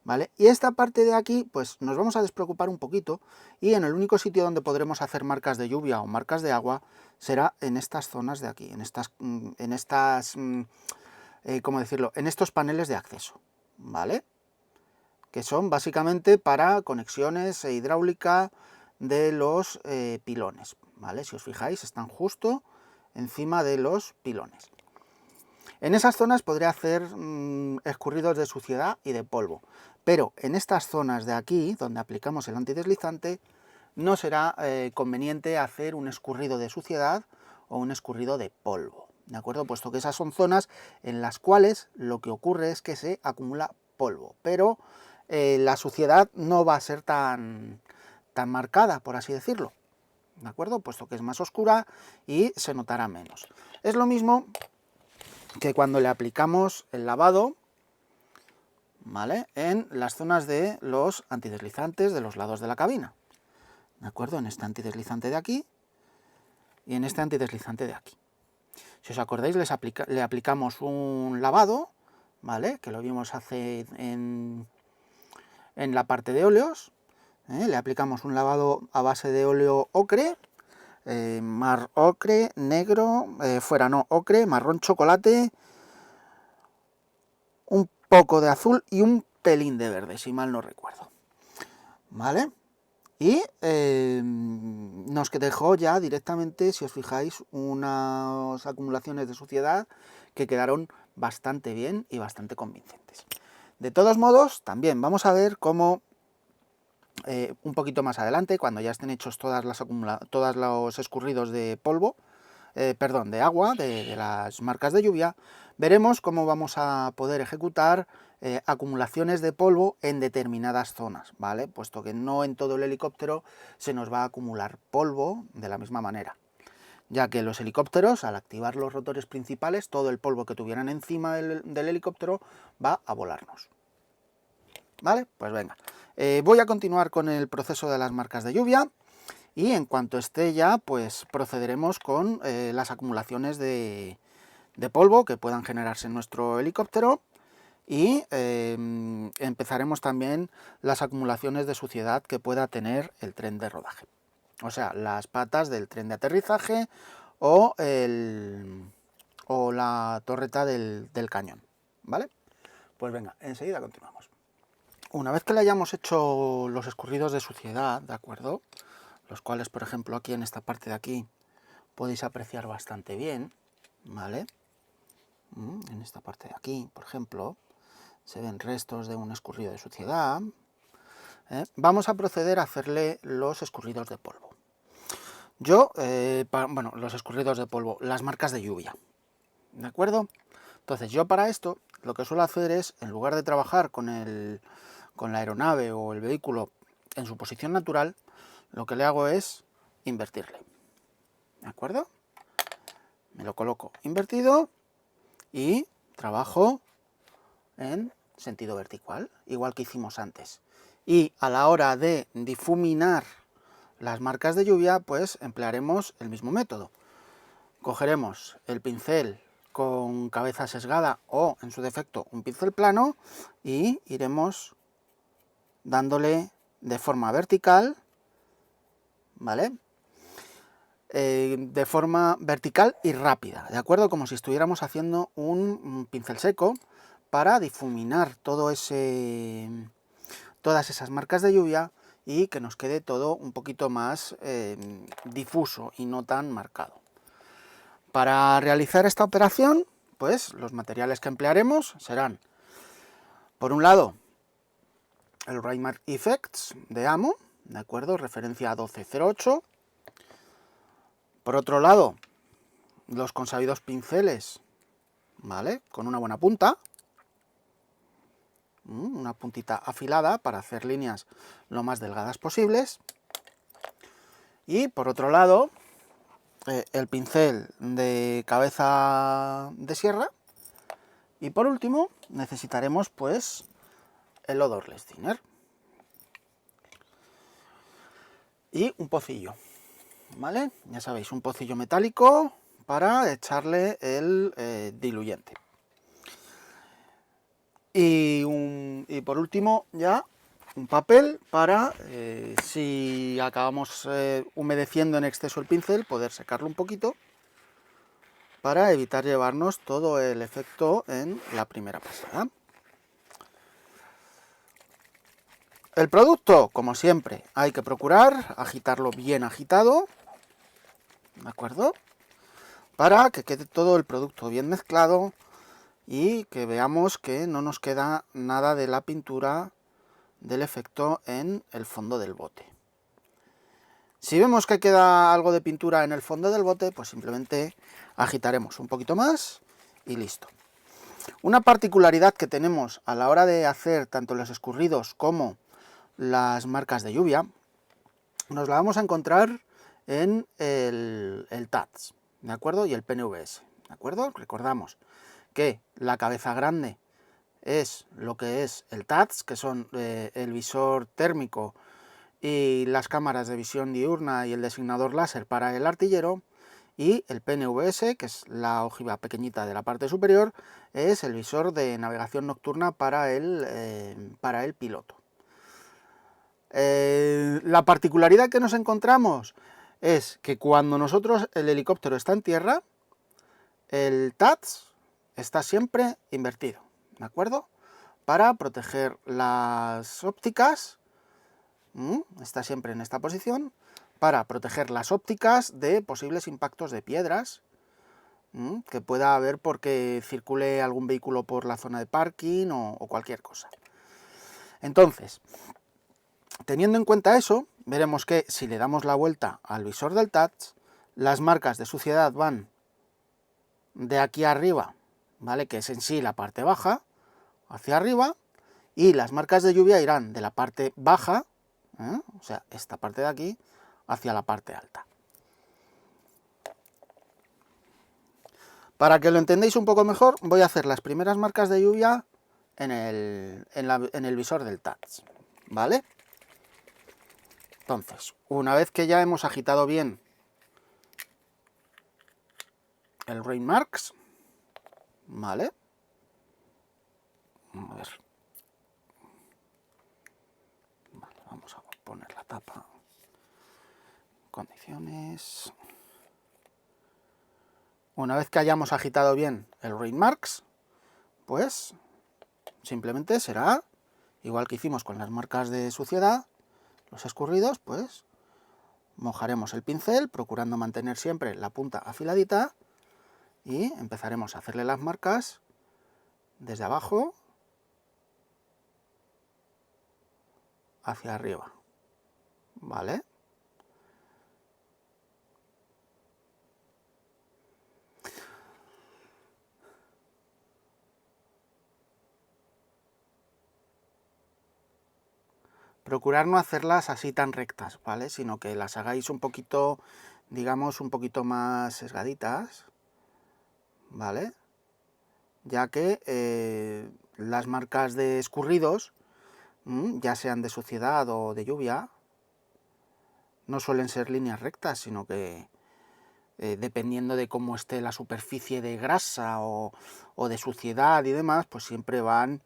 ¿vale? Y esta parte de aquí, pues nos vamos a despreocupar un poquito, y en el único sitio donde podremos hacer marcas de lluvia o marcas de agua será en estas zonas de aquí, ¿cómo decirlo?, en estos paneles de acceso, ¿vale? Que son básicamente para conexiones e hidráulica de los pilones, ¿vale? Si os fijáis, están justo encima de los pilones. En esas zonas podré hacer escurridos de suciedad y de polvo, pero en estas zonas de aquí, donde aplicamos el antideslizante, no será conveniente hacer un escurrido de suciedad o un escurrido de polvo, ¿de acuerdo? Puesto que esas son zonas en las cuales lo que ocurre es que se acumula polvo, pero la suciedad no va a ser tan marcada, por así decirlo, ¿de acuerdo? Puesto que es más oscura y se notará menos. Es lo mismo que cuando le aplicamos el lavado, ¿vale?, en las zonas de los antideslizantes de los lados de la cabina, ¿de acuerdo? En este antideslizante de aquí y en este antideslizante de aquí. Si os acordáis, le aplicamos un lavado, ¿vale?, que lo vimos hace en la parte de óleos. Le aplicamos un lavado a base de óleo ocre, mar ocre, negro, ocre, marrón chocolate, un poco de azul y un pelín de verde, si mal no recuerdo, ¿vale? Y nos dejó ya directamente, si os fijáis, unas acumulaciones de suciedad que quedaron bastante bien y bastante convincentes. De todos modos, también vamos a ver cómo un poquito más adelante, cuando ya estén hechos todos los escurridos de polvo, de agua, de las marcas de lluvia, veremos cómo vamos a poder ejecutar acumulaciones de polvo en determinadas zonas, ¿vale? Puesto que no en todo el helicóptero se nos va a acumular polvo de la misma manera, ya que los helicópteros, al activar los rotores principales, todo el polvo que tuvieran encima del helicóptero va a volarnos, ¿vale? Pues venga, voy a continuar con el proceso de las marcas de lluvia, y en cuanto esté ya, pues procederemos con las acumulaciones de polvo que puedan generarse en nuestro helicóptero, y empezaremos también las acumulaciones de suciedad que pueda tener el tren de rodaje, o sea, las patas del tren de aterrizaje o la torreta del cañón, ¿vale? Pues venga, enseguida continuamos. Una vez que le hayamos hecho los escurridos de suciedad, ¿de acuerdo?, los cuales, por ejemplo, aquí en esta parte de aquí podéis apreciar bastante bien, ¿vale? En esta parte de aquí, por ejemplo, se ven restos de un escurrido de suciedad. Vamos a proceder a hacerle los escurridos de polvo. Los escurridos de polvo, las marcas de lluvia, ¿de acuerdo? Entonces, yo para esto, lo que suelo hacer es, en lugar de trabajar con la aeronave o el vehículo en su posición natural, lo que le hago es invertirle, ¿de acuerdo? Me lo coloco invertido y trabajo en sentido vertical, igual que hicimos antes. Y a la hora de difuminar las marcas de lluvia, pues emplearemos el mismo método. Cogeremos el pincel con cabeza sesgada o, en su defecto, un pincel plano, y iremos dándole de forma vertical, ¿vale? de forma vertical y rápida, ¿de acuerdo? Como si estuviéramos haciendo un pincel seco para difuminar todas esas marcas de lluvia y que nos quede todo un poquito más difuso y no tan marcado. Para realizar esta operación, pues los materiales que emplearemos serán, por un lado, el Raymark Effects de Amo, ¿de acuerdo? Referencia 1208. Por otro lado, los consabidos pinceles, ¿vale? Con una buena punta, una puntita afilada para hacer líneas lo más delgadas posibles. Y por otro lado, el pincel de cabeza de sierra. Y por último, necesitaremos pues el Odorless Thinner y un pocillo, ¿vale? Ya sabéis, un pocillo metálico para echarle el diluyente. Y por último ya un papel para, si acabamos humedeciendo en exceso el pincel, poder secarlo un poquito para evitar llevarnos todo el efecto en la primera pasada. El producto, como siempre, hay que procurar agitarlo bien agitado, ¿de acuerdo? Para que quede todo el producto bien mezclado y que veamos que no nos queda nada de la pintura del efecto en el fondo del bote. Si vemos que queda algo de pintura en el fondo del bote, pues simplemente agitaremos un poquito más y listo. Una particularidad que tenemos a la hora de hacer tanto los escurridos como las marcas de lluvia, nos la vamos a encontrar en el TATS, ¿de acuerdo? Y el PNVS, ¿de acuerdo? Recordamos que la cabeza grande es lo que es el TATS, que son el visor térmico y las cámaras de visión diurna y el designador láser para el artillero, y el PNVS, que es la ojiva pequeñita de la parte superior, es el visor de navegación nocturna para el piloto. La particularidad que nos encontramos es que cuando el helicóptero está en tierra, el TATS está siempre invertido, ¿de acuerdo? Para proteger las ópticas, está siempre en esta posición, para proteger las ópticas de posibles impactos de piedras que pueda haber porque circule algún vehículo por la zona de parking o cualquier cosa. Entonces, teniendo en cuenta eso, veremos que si le damos la vuelta al visor del TATS, las marcas de suciedad van de aquí arriba, ¿vale? Que es en sí la parte baja, hacia arriba, y las marcas de lluvia irán de la parte baja, o sea, esta parte de aquí, hacia la parte alta. Para que lo entendáis un poco mejor, voy a hacer las primeras marcas de lluvia en el visor del TATS, ¿vale? Entonces, una vez que ya hemos agitado bien el Raymarks, ¿vale? A ver. Vale, vamos a poner la tapa. Condiciones. Una vez que hayamos agitado bien el Raymarks, pues simplemente será igual que hicimos con las marcas de suciedad, los escurridos, pues mojaremos el pincel procurando mantener siempre la punta afiladita y empezaremos a hacerle las marcas desde abajo hacia arriba, ¿vale? Procurar no hacerlas así tan rectas, ¿vale? Sino que las hagáis un poquito, digamos, un poquito más sesgaditas, ¿vale? Ya que las marcas de escurridos, ya sean de suciedad o de lluvia, no suelen ser líneas rectas, sino que dependiendo de cómo esté la superficie de grasa o de suciedad y demás, pues siempre van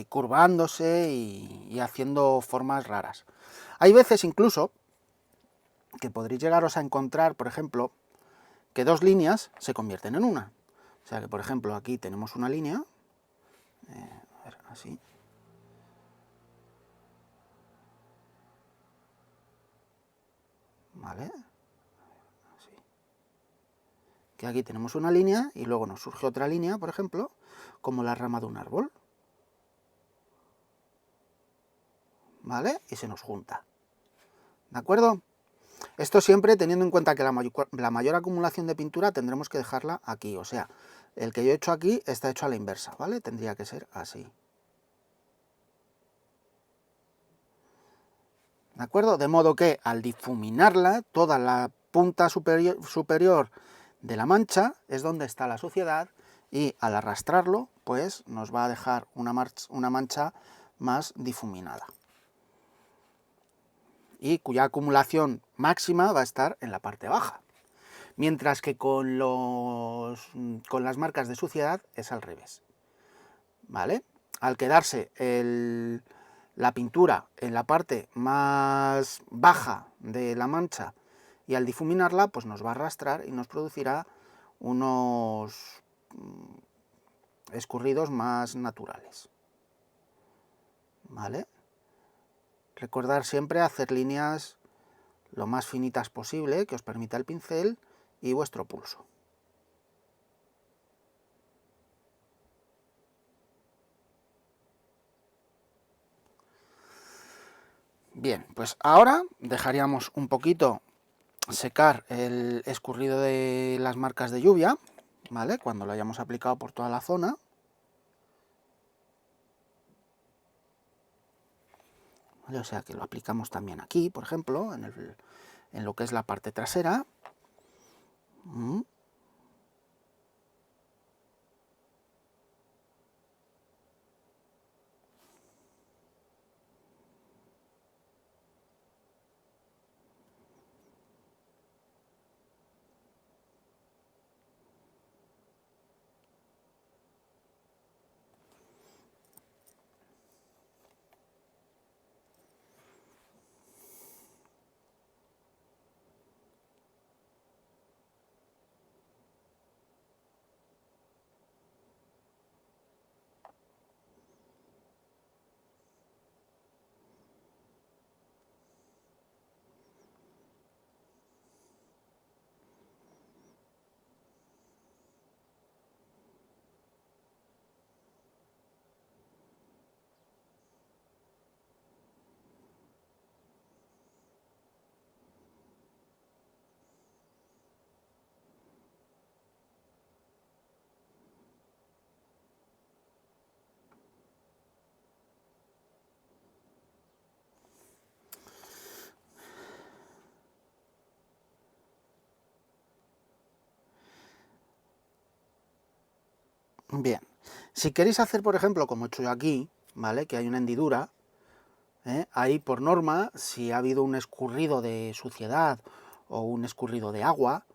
curvándose y haciendo formas raras. Hay veces incluso que podréis llegaros a encontrar, por ejemplo, que dos líneas se convierten en una. O sea que, por ejemplo, aquí tenemos una línea, a ver, así. ¿Vale? Así. Que aquí tenemos una línea y luego nos surge otra línea, por ejemplo, como la rama de un árbol. ¿Vale? Y se nos junta. ¿De acuerdo? Esto siempre teniendo en cuenta que la mayor acumulación de pintura tendremos que dejarla aquí. O sea, el que yo he hecho aquí está hecho a la inversa, ¿vale? Tendría que ser así. ¿De acuerdo? De modo que al difuminarla, toda la punta superior de la mancha es donde está la suciedad y al arrastrarlo, pues nos va a dejar una mancha más difuminada. Y cuya acumulación máxima va a estar en la parte baja. Mientras que con las marcas de suciedad es al revés. ¿Vale? Al quedarse la pintura en la parte más baja de la mancha y al difuminarla, pues nos va a arrastrar y nos producirá unos escurridos más naturales. ¿Vale? Recordar siempre hacer líneas lo más finitas posible que os permita el pincel y vuestro pulso. Bien, pues ahora dejaríamos un poquito secar el escurrido de las marcas de lluvia, ¿vale? Cuando lo hayamos aplicado por toda la zona. ¿Vale? O sea que lo aplicamos también aquí, por ejemplo, en lo que es la parte trasera. Bien, si queréis hacer, por ejemplo, como he hecho yo aquí, ¿vale? Que hay una hendidura, ahí por norma, si ha habido un escurrido de suciedad o un escurrido de agua,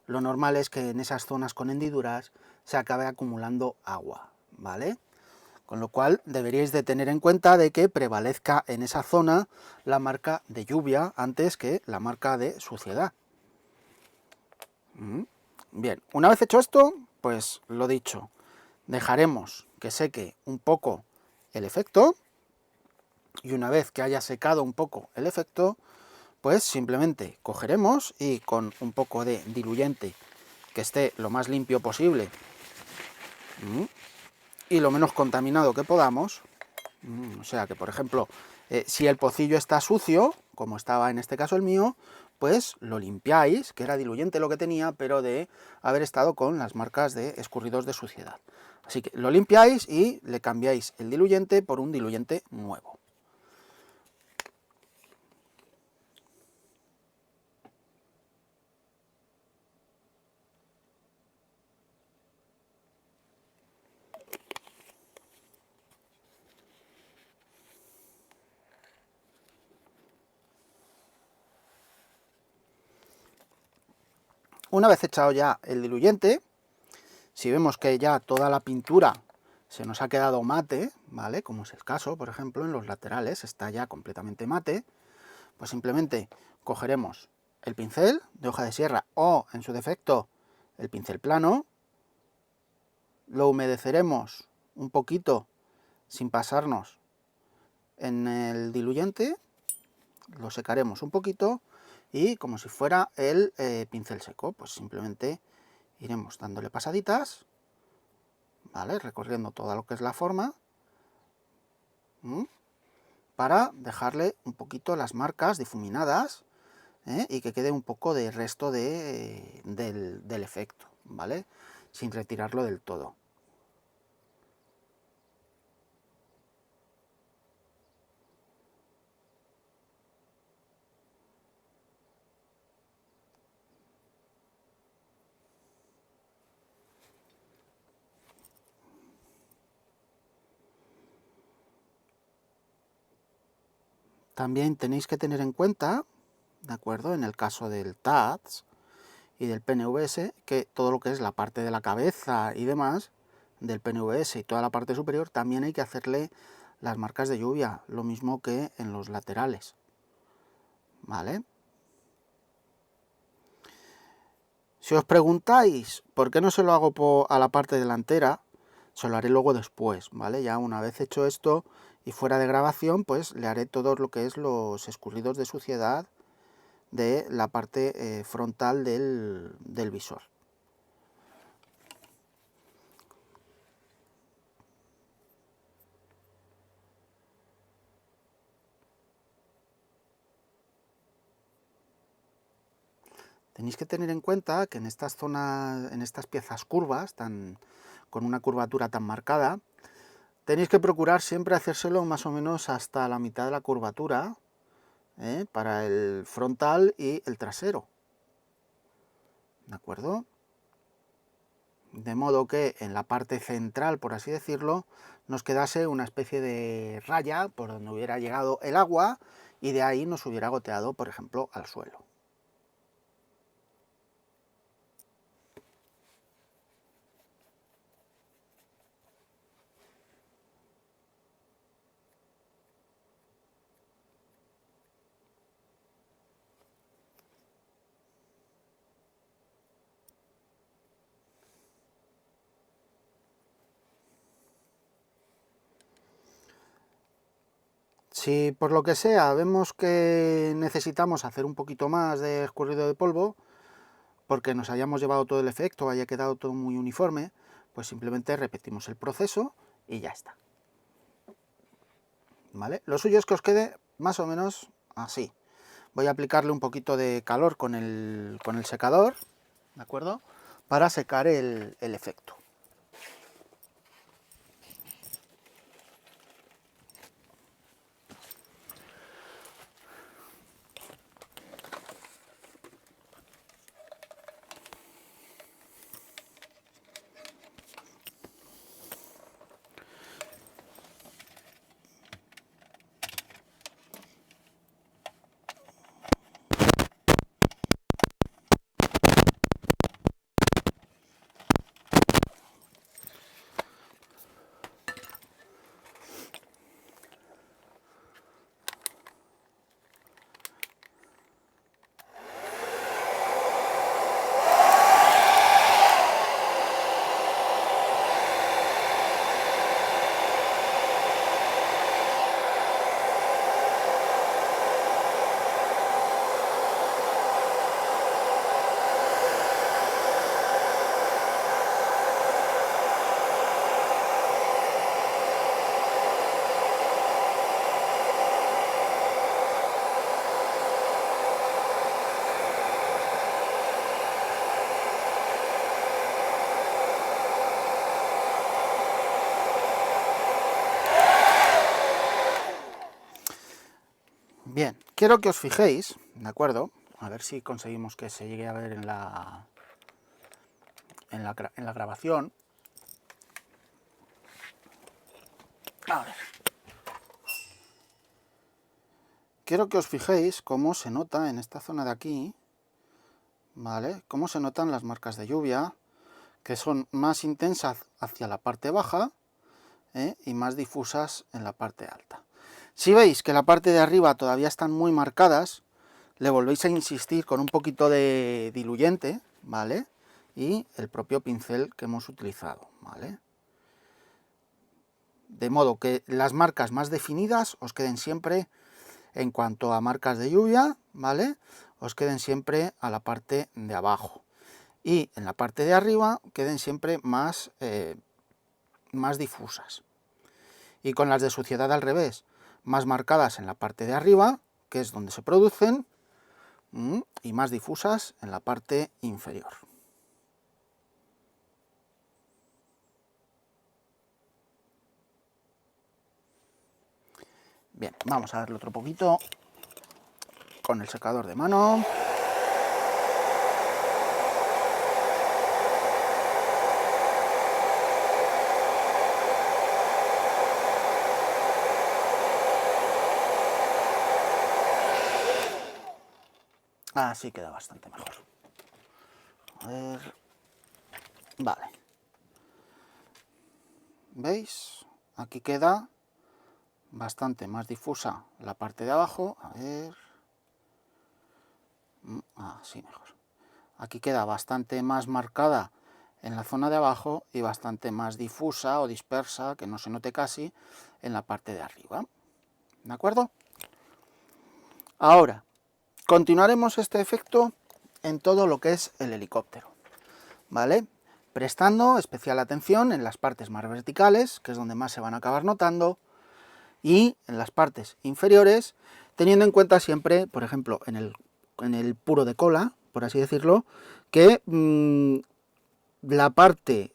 lo normal es que en esas zonas con hendiduras se acabe acumulando agua, ¿vale? Con lo cual deberíais de tener en cuenta de que prevalezca en esa zona la marca de lluvia antes que la marca de suciedad. Bien, una vez hecho esto, pues lo dicho, dejaremos que seque un poco el efecto y una vez que haya secado un poco el efecto, pues simplemente cogeremos y con un poco de diluyente que esté lo más limpio posible y lo menos contaminado que podamos, o sea que por ejemplo, si el pocillo está sucio, como estaba en este caso el mío, pues lo limpiáis, que era diluyente lo que tenía, pero de haber estado con las marcas de escurridos de suciedad. Así que lo limpiáis y le cambiáis el diluyente por un diluyente nuevo. Una vez echado ya el diluyente, si vemos que ya toda la pintura se nos ha quedado mate, ¿vale? Como es el caso, por ejemplo, en los laterales está ya completamente mate, pues simplemente cogeremos el pincel de hoja de sierra o, en su defecto, el pincel plano, lo humedeceremos un poquito sin pasarnos en el diluyente, lo secaremos un poquito y como si fuera el pincel seco, pues simplemente iremos dándole pasaditas, ¿vale? Recorriendo todo lo que es la forma, para dejarle un poquito las marcas difuminadas, y que quede un poco de resto del efecto, ¿vale? Sin retirarlo del todo. También tenéis que tener en cuenta, ¿de acuerdo? En el caso del TADS y del PNVS, que todo lo que es la parte de la cabeza y demás, del PNVS y toda la parte superior, también hay que hacerle las marcas de lluvia, lo mismo que en los laterales, ¿vale? Si os preguntáis por qué no se lo hago a la parte delantera, se lo haré luego después, ¿vale? Ya una vez hecho esto y fuera de grabación, pues le haré todo lo que es los escurridos de suciedad de la parte frontal del visor. Tenéis que tener en cuenta que en estas zonas, en estas piezas curvas, con una curvatura tan marcada, tenéis que procurar siempre hacérselo más o menos hasta la mitad de la curvatura, para el frontal y el trasero, ¿de acuerdo? De modo que en la parte central, por así decirlo, nos quedase una especie de raya por donde hubiera llegado el agua y de ahí nos hubiera goteado, por ejemplo, al suelo. Si por lo que sea vemos que necesitamos hacer un poquito más de escurrido de polvo, porque nos hayamos llevado todo el efecto, haya quedado todo muy uniforme, pues simplemente repetimos el proceso y ya está. ¿Vale? Lo suyo es que os quede más o menos así. Voy a aplicarle un poquito de calor con el secador, ¿de acuerdo? Para secar el efecto. Bien, quiero que os fijéis, ¿de acuerdo? A ver si conseguimos que se llegue a ver en la grabación. A ver. Quiero que os fijéis cómo se nota en esta zona de aquí, ¿vale? Cómo se notan las marcas de lluvia, que son más intensas hacia la parte baja, y más difusas en la parte alta. Si veis que la parte de arriba todavía están muy marcadas, le volvéis a insistir con un poquito de diluyente, ¿vale? Y el propio pincel que hemos utilizado, ¿vale? De modo que las marcas más definidas os queden siempre, en cuanto a marcas de lluvia, ¿vale? Os queden siempre a la parte de abajo. Y en la parte de arriba queden siempre más difusas. Y con las de suciedad al revés, más marcadas en la parte de arriba, que es donde se producen, y más difusas en la parte inferior. Bien, vamos a darle otro poquito con el secador de mano. Así queda bastante mejor. A ver. Vale. ¿Veis? Aquí queda bastante más difusa la parte de abajo. A ver. Así mejor. Aquí queda bastante más marcada en la zona de abajo y bastante más difusa o dispersa, que no se note casi, en la parte de arriba. ¿De acuerdo? Ahora, continuaremos este efecto en todo lo que es el helicóptero, ¿vale? Prestando especial atención en las partes más verticales, que es donde más se van a acabar notando, y en las partes inferiores, teniendo en cuenta siempre, por ejemplo, en el puro de cola, por así decirlo, que la parte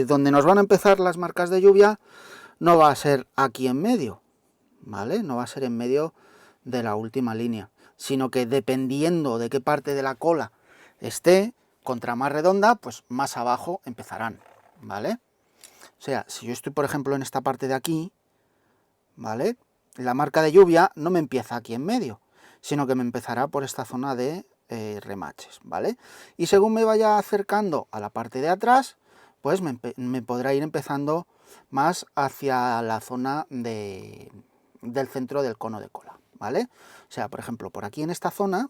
donde nos van a empezar las marcas de lluvia no va a ser aquí en medio, ¿vale? No va a ser en medio de la última línea, sino que dependiendo de qué parte de la cola esté, contra más redonda, pues más abajo empezarán, ¿vale? O sea, si yo estoy, por ejemplo, en esta parte de aquí, ¿vale? La marca de lluvia no me empieza aquí en medio, sino que me empezará por esta zona de remaches, ¿vale? Y según me vaya acercando a la parte de atrás, pues me podrá ir empezando más hacia la zona del centro del cono de cola, ¿vale? O sea, por ejemplo, por aquí en esta zona,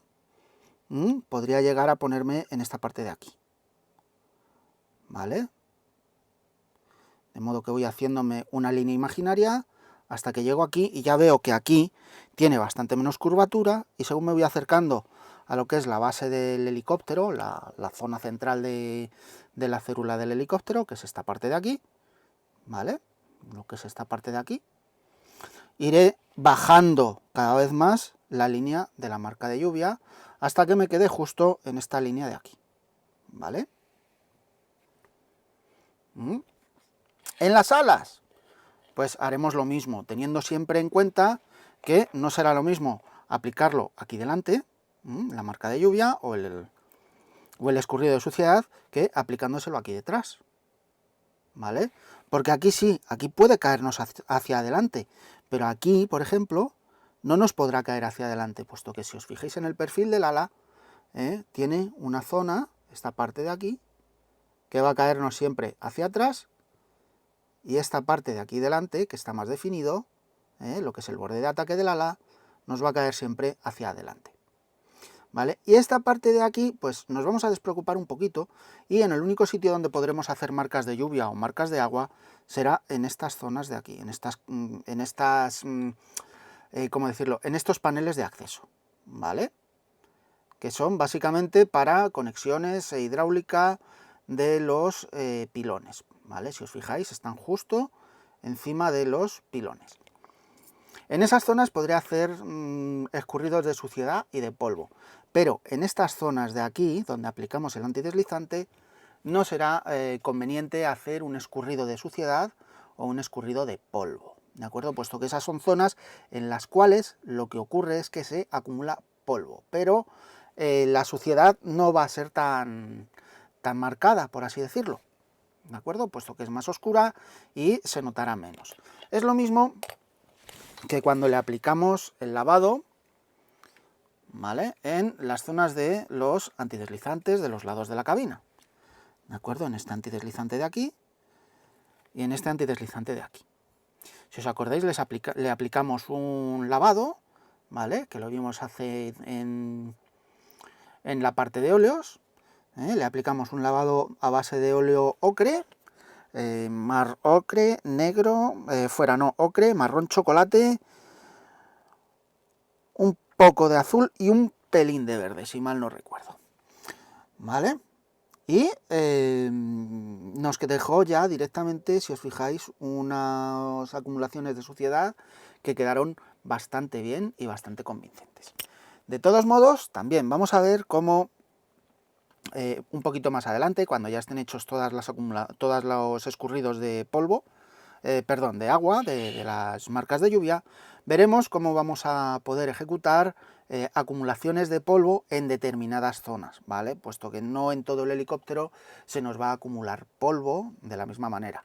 podría llegar a ponerme en esta parte de aquí, ¿vale? De modo que voy haciéndome una línea imaginaria hasta que llego aquí y ya veo que aquí tiene bastante menos curvatura, y según me voy acercando a lo que es la base del helicóptero, la zona central de la cérula del helicóptero, que es esta parte de aquí, ¿vale? Lo que es esta parte de aquí, iré bajando cada vez más la línea de la marca de lluvia hasta que me quede justo en esta línea de aquí, ¿vale? En las alas, pues haremos lo mismo, teniendo siempre en cuenta que no será lo mismo aplicarlo aquí delante, la marca de lluvia o el escurrido de suciedad, que aplicándoselo aquí detrás, ¿vale? Porque aquí sí, aquí puede caernos hacia adelante, pero aquí, por ejemplo, no nos podrá caer hacia adelante, puesto que si os fijáis en el perfil del ala, tiene una zona, esta parte de aquí, que va a caernos siempre hacia atrás, y esta parte de aquí delante, que está más definido, lo que es el borde de ataque del ala, nos va a caer siempre hacia adelante, ¿vale? Y esta parte de aquí, pues nos vamos a despreocupar un poquito, y en el único sitio donde podremos hacer marcas de lluvia o marcas de agua será en estas zonas de aquí, ¿cómo decirlo?, en estos paneles de acceso, ¿vale? Que son básicamente para conexiones hidráulica de los pilones, ¿vale? Si os fijáis, están justo encima de los pilones. En esas zonas podré hacer escurridos de suciedad y de polvo, pero en estas zonas de aquí, donde aplicamos el antideslizante, no será conveniente hacer un escurrido de suciedad o un escurrido de polvo, ¿de acuerdo? Puesto que esas son zonas en las cuales lo que ocurre es que se acumula polvo, pero la suciedad no va a ser tan marcada, por así decirlo, ¿de acuerdo? Puesto que es más oscura y se notará menos. Es lo mismo que cuando le aplicamos el lavado, ¿vale?, en las zonas de los antideslizantes de los lados de la cabina, ¿de acuerdo? En este antideslizante de aquí y en este antideslizante de aquí. Si os acordáis, le aplicamos un lavado, ¿vale? Que lo vimos hace en la parte de óleos. Le aplicamos un lavado a base de óleo ocre, mar ocre, negro, ocre, marrón chocolate, un poco de azul y un pelín de verde, si mal no recuerdo, ¿vale? Y nos dejó ya directamente, si os fijáis, unas acumulaciones de suciedad que quedaron bastante bien y bastante convincentes. De todos modos, también vamos a ver cómo un poquito más adelante, cuando ya estén hechos todos los escurridos de polvo, de agua, de las marcas de lluvia, veremos cómo vamos a poder ejecutar acumulaciones de polvo en determinadas zonas, ¿vale? Puesto que no en todo el helicóptero se nos va a acumular polvo de la misma manera,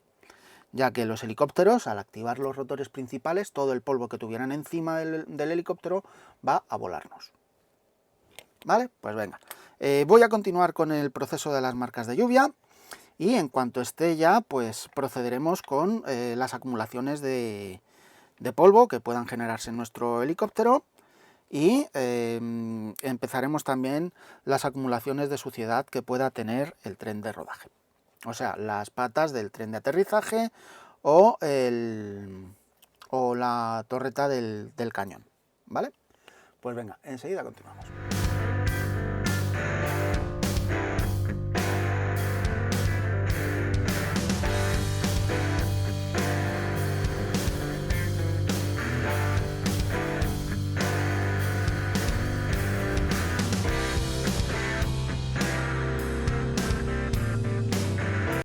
ya que los helicópteros, al activar los rotores principales, todo el polvo que tuvieran encima del helicóptero va a volarnos. ¿Vale? Pues venga. Voy a continuar con el proceso de las marcas de lluvia. Y en cuanto esté ya, pues procederemos con las acumulaciones de polvo que puedan generarse en nuestro helicóptero y empezaremos también las acumulaciones de suciedad que pueda tener el tren de rodaje. O sea, las patas del tren de aterrizaje o la torreta del cañón, ¿vale? Pues venga, enseguida continuamos.